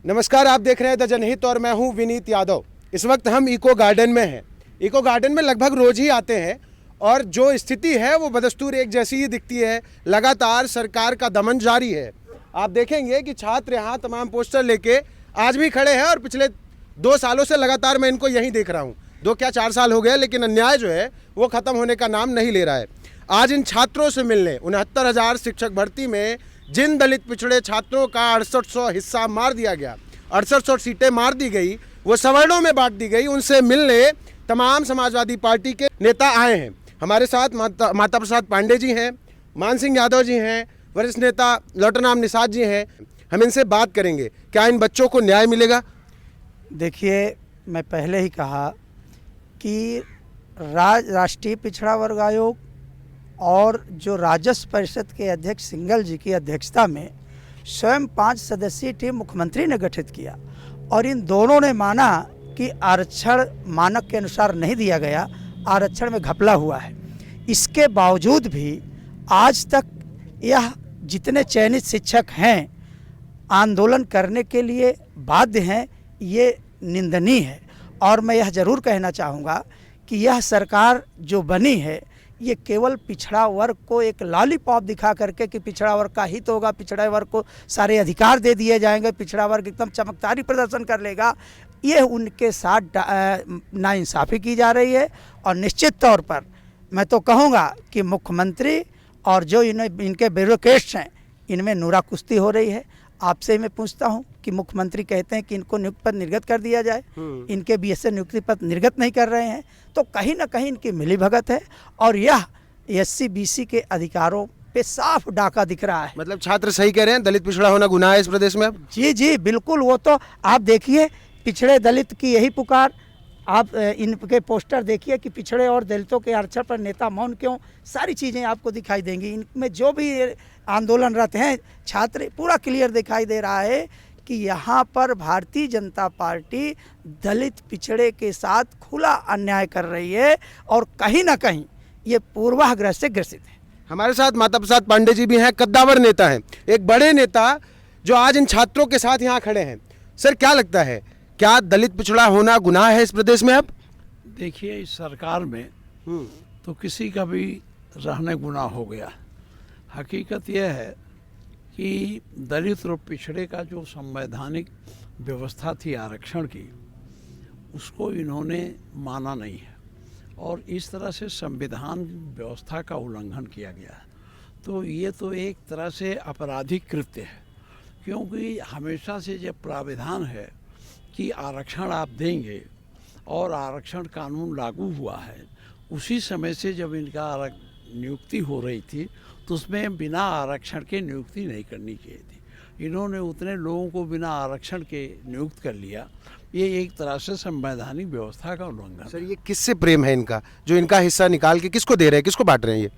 नमस्कार, आप देख रहे हैं द जनहित और मैं हूं विनीत यादव। इस वक्त हम इको गार्डन में हैं। इको गार्डन में लगभग रोज ही आते हैं और जो स्थिति है वो बदस्तूर एक जैसी ही दिखती है। लगातार सरकार का दमन जारी है। आप देखेंगे कि छात्र यहाँ तमाम पोस्टर लेके आज भी खड़े हैं और पिछले 2 सालों से लगातार मैं इनको यहीं देख रहा हूँ। 2 क्या 4 साल हो गए, लेकिन अन्याय जो है वो ख़त्म होने का नाम नहीं ले रहा है। आज इन छात्रों से मिलने 69,000 शिक्षक भर्ती में जिन दलित पिछड़े छात्रों का 6800 हिस्सा मार दिया गया, 6800 सीटें मार दी गई, वो सवर्णों में बांट दी गई, उनसे मिलने तमाम समाजवादी पार्टी के नेता आए हैं। हमारे साथ माता प्रसाद पांडे जी हैं, मान सिंह यादव जी हैं, वरिष्ठ नेता लौटरराम निषाद जी हैं। हम इनसे बात करेंगे, क्या इन बच्चों को न्याय मिलेगा? देखिए, मैं पहले ही कहा कि राष्ट्रीय पिछड़ा वर्ग आयोग और जो राजस्व परिषद के अध्यक्ष सिंघल जी की अध्यक्षता में स्वयं 5 सदस्यीय टीम मुख्यमंत्री ने गठित किया और इन दोनों ने माना कि आरक्षण मानक के अनुसार नहीं दिया गया, आरक्षण में घपला हुआ है। इसके बावजूद भी आज तक यह जितने चयनित शिक्षक हैं आंदोलन करने के लिए बाध्य हैं, ये निंदनीय है। और मैं यह ज़रूर कहना चाहूँगा कि यह सरकार जो बनी है ये केवल पिछड़ा वर्ग को एक लॉलीपॉप दिखा करके कि पिछड़ा वर्ग का हित होगा, पिछड़ा वर्ग को सारे अधिकार दे दिए जाएंगे, पिछड़ा वर्ग एकदम चमकदारी प्रदर्शन कर लेगा, ये उनके साथ नाइंसाफ़ी की जा रही है। और निश्चित तौर पर मैं तो कहूँगा कि मुख्यमंत्री और जो इनके ब्यूरोक्रेट्स हैं इनमें नूरा कुश्ती हो रही है। आपसे मैं पूछता हूं कि मुख्यमंत्री कहते हैं कि इनको नियुक्ति पद निर्गत कर दिया जाए, इनके बीएसए नियुक्ति पद निर्गत नहीं कर रहे हैं, तो कहीं ना कहीं इनकी मिलीभगत है और यह एससी बीसी के अधिकारों पे साफ डाका दिख रहा है। मतलब छात्र सही कह रहे हैं, दलित पिछड़ा होना गुनाह है इस प्रदेश में अब? जी बिल्कुल। वो तो आप देखिए, पिछड़े दलित की यही पुकार, आप इनके पोस्टर देखिए कि पिछड़े और दलितों के आरक्षण पर नेता मौन क्यों, सारी चीज़ें आपको दिखाई देंगी। इनमें जो भी आंदोलनरत हैं छात्र, पूरा क्लियर दिखाई दे रहा है कि यहाँ पर भारतीय जनता पार्टी दलित पिछड़े के साथ खुला अन्याय कर रही है और कहीं ना कहीं ये पूर्वाग्रह से ग्रसित है। हमारे साथ माता प्रसाद पांडे जी भी हैं, कद्दावर नेता हैं, एक बड़े नेता जो आज इन छात्रों के साथ यहाँ खड़े हैं। सर, क्या लगता है, क्या दलित पिछड़ा होना गुनाह है इस प्रदेश में अब? देखिए, इस सरकार में तो किसी का भी रहने गुनाह हो गया। हकीकत यह है कि दलित और पिछड़े का जो संवैधानिक व्यवस्था थी आरक्षण की, उसको इन्होंने माना नहीं है और इस तरह से संविधान व्यवस्था का उल्लंघन किया गया है। तो ये तो एक तरह से आपराधिक कृत्य है, क्योंकि हमेशा से जब प्राविधान है कि आरक्षण आप देंगे और आरक्षण कानून लागू हुआ है, उसी समय से जब इनका नियुक्ति हो रही थी तो उसमें बिना आरक्षण के नियुक्ति नहीं करनी चाहिए थी। इन्होंने उतने लोगों को बिना आरक्षण के नियुक्त कर लिया। ये एक तरह से संवैधानिक व्यवस्था का उल्लंघन। सर, ये किससे प्रेम है इनका, जो इनका हिस्सा निकाल के किसको दे रहे हैं, किसको बांट रहे हैं? ये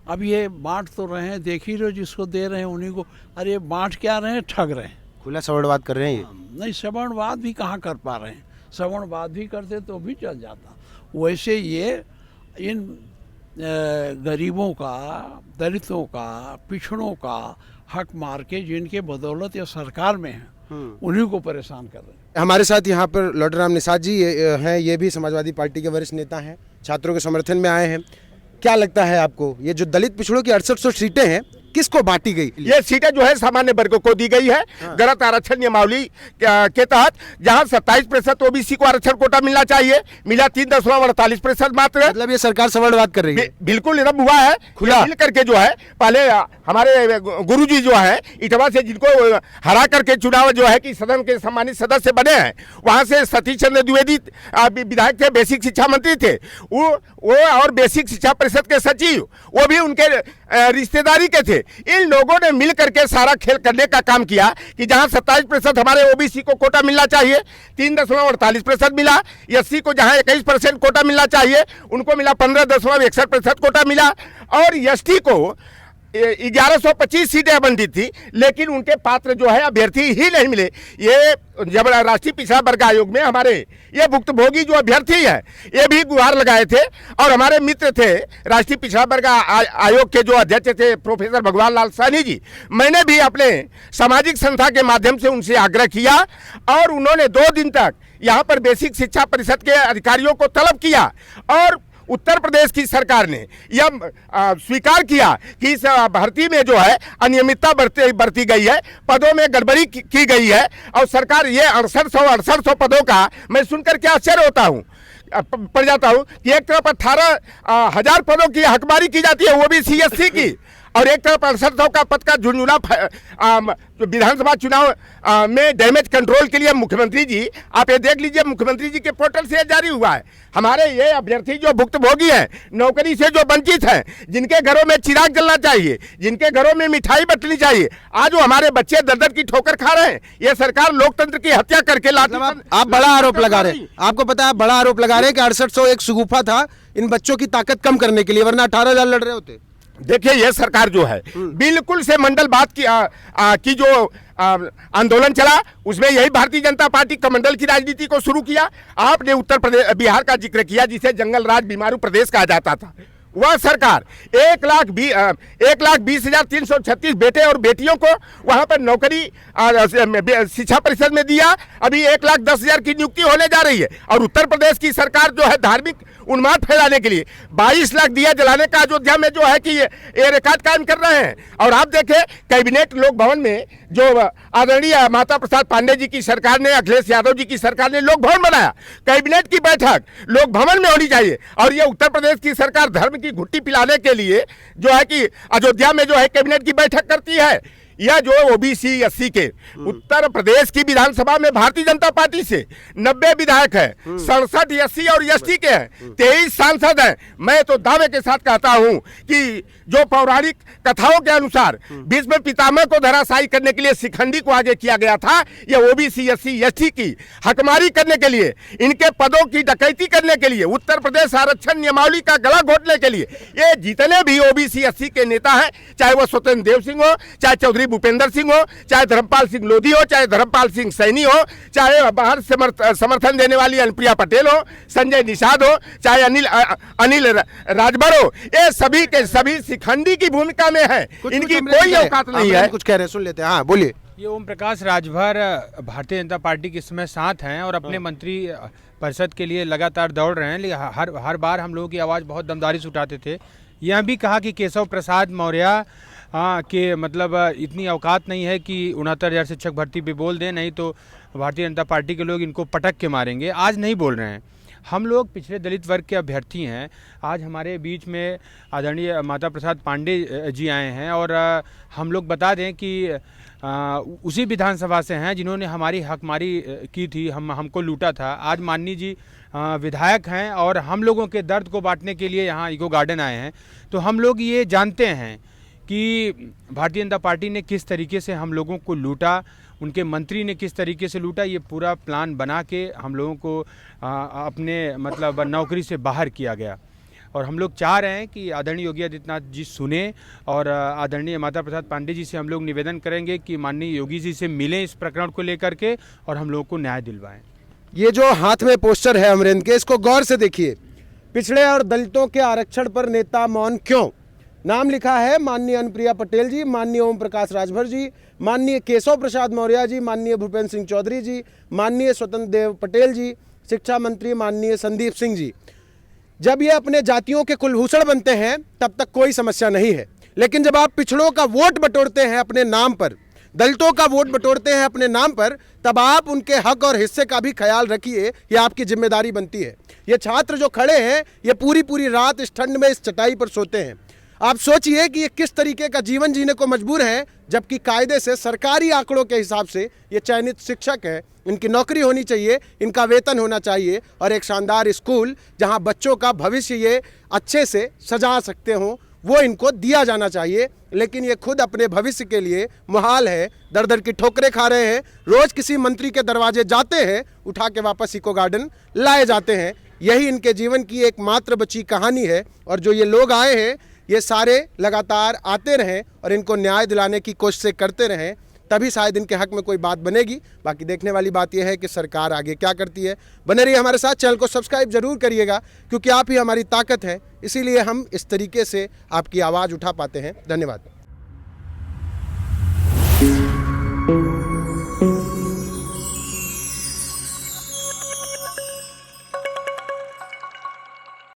अब ये बांट तो रहे हैं, देख ही रहे हो, जिसको दे रहे हैं उन्हीं को। अरे बांट क्या रहे हैं, ठग रहे हैं, खुला सवर्णवाद कर रहे हैं ये। नहीं, सवर्णवाद भी कहाँ कर पा रहे हैं, सवर्णवाद भी करते तो भी चल जाता। वैसे ये इन गरीबों का, दलितों का, पिछड़ों का हक मार के जिनके बदौलत या सरकार में है उन्हीं को परेशान कर रहे हैं। हमारे साथ यहाँ पर लौटरराम निषाद जी हैं, ये भी समाजवादी पार्टी के वरिष्ठ नेता हैं, छात्रों के समर्थन में आए हैं। क्या लगता है आपको, ये जो दलित पिछड़ों की 6800 सीटें हैं किसको बांटी गई? ये सीटें जो है सामान्य वर्गों को दी गई है। गलत आरक्षण नियमावली के तहत, जहां 27% ओबीसी को आरक्षण कोटा मिलना चाहिए, मिला 3.48% मात्र। मतलब ये सरकार सवर्णवाद कर रही है। बिल्कुल एकदम हुआ है खुला मिल करके। जो है पहले हमारे गुरुजी जो है इटवा से, जिनको हरा करके चुनाव जो है कि सदन के सम्मानित सदस्य बने हैं, वहां से सतीश चंद्र द्विवेदी विधायक थे, बेसिक शिक्षा मंत्री थे, वो और बेसिक शिक्षा परिषद के सचिव, वो भी उनके रिश्तेदारी के थे। इन लोगों ने मिल करके सारा खेल करने का काम किया कि जहां 27% हमारे ओबीसी को कोटा मिलना चाहिए, 3.48% मिला। एससी को जहां 21% कोटा मिलना चाहिए, उनको मिला 15.61% कोटा मिला। और एसटी को 1125 सीटें आवंटित थी, लेकिन उनके पात्र जो है अभ्यर्थी ही नहीं मिले। ये जब राष्ट्रीय पिछड़ा वर्ग आयोग में हमारे ये भुक्तभोगी जो अभ्यर्थी है ये भी गुहार लगाए थे, और हमारे मित्र थे राष्ट्रीय पिछड़ा वर्ग आयोग के जो अध्यक्ष थे प्रोफेसर भगवान लाल सहनी जी, मैंने भी अपने सामाजिक संस्था के माध्यम से उनसे आग्रह किया, और उन्होंने 2 दिन तक यहाँ पर बेसिक शिक्षा परिषद के अधिकारियों को तलब किया, और उत्तर प्रदेश की सरकार ने यह स्वीकार किया कि इस भर्ती में जो है अनियमितता बरती गई है, पदों में गड़बड़ी की गई है, और सरकार ये 6800 पदों का मैं सुनकर के आश्चर्य होता हूँ पड़ जाता हूँ कि एक तरफ 18,000 पदों की हकमारी की जाती है, वो भी CSC की, और एक तरफ 6800 का पद का झुंझुना विधानसभा चुनाव में डैमेज कंट्रोल के लिए मुख्यमंत्री जी, आप ये देख लीजिए मुख्यमंत्री जी के पोर्टल से जारी हुआ है। हमारे ये अभ्यर्थी जो भुक्तभोगी हैं, नौकरी से जो वंचित हैं, जिनके घरों में चिराग जलना चाहिए, जिनके घरों में मिठाई बंटनी चाहिए, आज वो हमारे बच्चे दर की ठोकर खा रहे हैं। ये सरकार लोकतंत्र की हत्या करके लाती। आप बड़ा आरोप लगा रहे हैं, आपको पता है बड़ा आरोप लगा रहे हैं कि 6800 एक शगुफा था इन बच्चों की ताकत कम करने के लिए, वरना 18,000 लड़ रहे होते। देखिए ये सरकार जो है बिल्कुल से मंडलवाद की जो आंदोलन चला, उसमें यही भारतीय जनता पार्टी कमंडल की राजनीति को शुरू किया। आपने उत्तर प्रदेश बिहार का जिक्र किया, जिसे जंगल राज बीमारू प्रदेश कहा जाता था। वह सरकार 1,20,336 बेटे और बेटियों को वहां पर नौकरी शिक्षा परिषद में दिया। अभी 1,10,000 की नियुक्ति होने जा रही है, और उत्तर प्रदेश की सरकार जो है धार्मिक उन्माद फैलाने के लिए 22 लाख दिया जलाने का अयोध्या में जो है कि ये रिकॉर्ड कायम कर रहे हैं। और आप देखें कैबिनेट लोक भवन में जो आदरणीय माता प्रसाद पांडे जी की सरकार ने, अखिलेश यादव जी की सरकार ने लोक भवन बनाया। कैबिनेट की बैठक लोक भवन में होनी चाहिए, और ये उत्तर प्रदेश की सरकार धर्म की घुट्टी पिलाने के लिए जो है कि अयोध्या में जो है कैबिनेट की बैठक करती है। यह जो OBC SC के उत्तर प्रदेश की विधानसभा में भारतीय जनता पार्टी से 90 विधायक हैं, 67 SC और ST के हैं, 23 सांसद हैं। मैं तो दावे के साथ कहता हूं कि जो पौराणिक कथाओं के अनुसार भीष्म पितामह को धराशायी करने के लिए शिखंडी को आगे किया गया था, यह OBC SC ST की हकमारी करने के लिए, इनके पदों की डकैती करने के लिए, उत्तर प्रदेश आरक्षण नियमावली का गला घोटने के लिए ये जितने भी OBC SC के नेता हैं, चाहे वह स्वतंत्र देव सिंह हो, चाहे चौधरी भूपेंद्र सिंह हो, चाहे धर्मपाल सिंह लोधी हो, चाहे धर्मपाल सिंह सैनी हो, चाहे बाहर समर्थन देने वाली अनुप्रिया पटेल हो, संजय निषाद हो, चाहे अनिल राजभर हो, ये सभी के सभी शिखंडी की भूमिका में है। इनकी कोई औकात नहीं है। कुछ कह रहे हैं, सुन लेते हैं। हाँ बोलिए। ये ओम प्रकाश राजभर भारतीय जनता पार्टी के समय साथ हैं और अपने मंत्री परिषद के लिए लगातार दौड़ रहे हैं, लेकिन हर बार हम लोगों की आवाज़ बहुत दमदारी से उठाते थे। यह भी कहा कि केशव प्रसाद मौर्य के मतलब इतनी औकात नहीं है कि 69,000 शिक्षक भर्ती पे बोल दें, नहीं तो भारतीय जनता पार्टी के लोग इनको पटक के मारेंगे। आज नहीं बोल रहे हैं। हम लोग पिछड़े दलित वर्ग के अभ्यर्थी हैं। आज हमारे बीच में आदरणीय माता प्रसाद पांडे जी आए हैं, और हम लोग बता दें कि उसी विधानसभा से हैं जिन्होंने हमारी हकमारी की थी, हमको लूटा था। आज माननीय जी विधायक हैं और हम लोगों के दर्द को बांटने के लिए यहाँ इको गार्डन आए हैं। तो हम लोग ये जानते हैं कि भारतीय जनता पार्टी ने किस तरीके से हम लोगों को लूटा, उनके मंत्री ने किस तरीके से लूटा। ये पूरा प्लान बना के हम लोगों को अपने मतलब नौकरी से बाहर किया गया, और हम लोग चाह रहे हैं कि आदरणीय योगी आदित्यनाथ जी सुने, और आदरणीय माता प्रसाद पांडे जी से हम लोग निवेदन करेंगे कि माननीय योगी जी से मिलें इस प्रकरण को लेकर के, और हम लोगों को न्याय दिलवाएं। ये जो हाथ में पोस्टर है अमरेंद्र के, इसको गौर से देखिए। पिछड़े और दलितों के आरक्षण पर नेता मौन क्यों? नाम लिखा है माननीय अनुप्रिया पटेल जी, माननीय ओम प्रकाश राजभर जी, माननीय केशव प्रसाद मौर्य जी, माननीय भूपेंद्र सिंह चौधरी जी, माननीय स्वतंत्र देव पटेल जी, शिक्षा मंत्री माननीय संदीप सिंह जी। जब ये अपने जातियों के कुलभूषण बनते हैं तब तक कोई समस्या नहीं है, लेकिन जब आप पिछड़ों का वोट बटोरते हैं अपने नाम पर, दलितों का वोट बटोरते हैं अपने नाम पर, तब आप उनके हक और हिस्से का भी ख्याल रखिए। ये आपकी जिम्मेदारी बनती है। ये छात्र जो खड़े हैं, ये पूरी रात इस ठंड में इस चटाई पर सोते हैं। आप सोचिए कि ये किस तरीके का जीवन जीने को मजबूर है, जबकि कायदे से सरकारी आंकड़ों के हिसाब से ये चयनित शिक्षक हैं। इनकी नौकरी होनी चाहिए, इनका वेतन होना चाहिए, और एक शानदार स्कूल जहां बच्चों का भविष्य ये अच्छे से सजा सकते हों, वो इनको दिया जाना चाहिए। लेकिन ये खुद अपने भविष्य के लिए मुहाल है, दर की ठोकरें खा रहे हैं। रोज़ किसी मंत्री के दरवाजे जाते हैं, उठा के वापस इको गार्डन लाए जाते हैं। यही इनके जीवन की एकमात्र बची कहानी है। और जो ये लोग आए हैं, ये सारे लगातार आते रहें और इनको न्याय दिलाने की कोशिशें करते रहें, तभी शायद इनके हक में कोई बात बनेगी। बाकी देखने वाली बात यह है कि सरकार आगे क्या करती है। बने रहिए हमारे साथ, चैनल को सब्सक्राइब जरूर करिएगा, क्योंकि आप ही हमारी ताकत है, इसीलिए हम इस तरीके से आपकी आवाज़ उठा पाते हैं। धन्यवाद।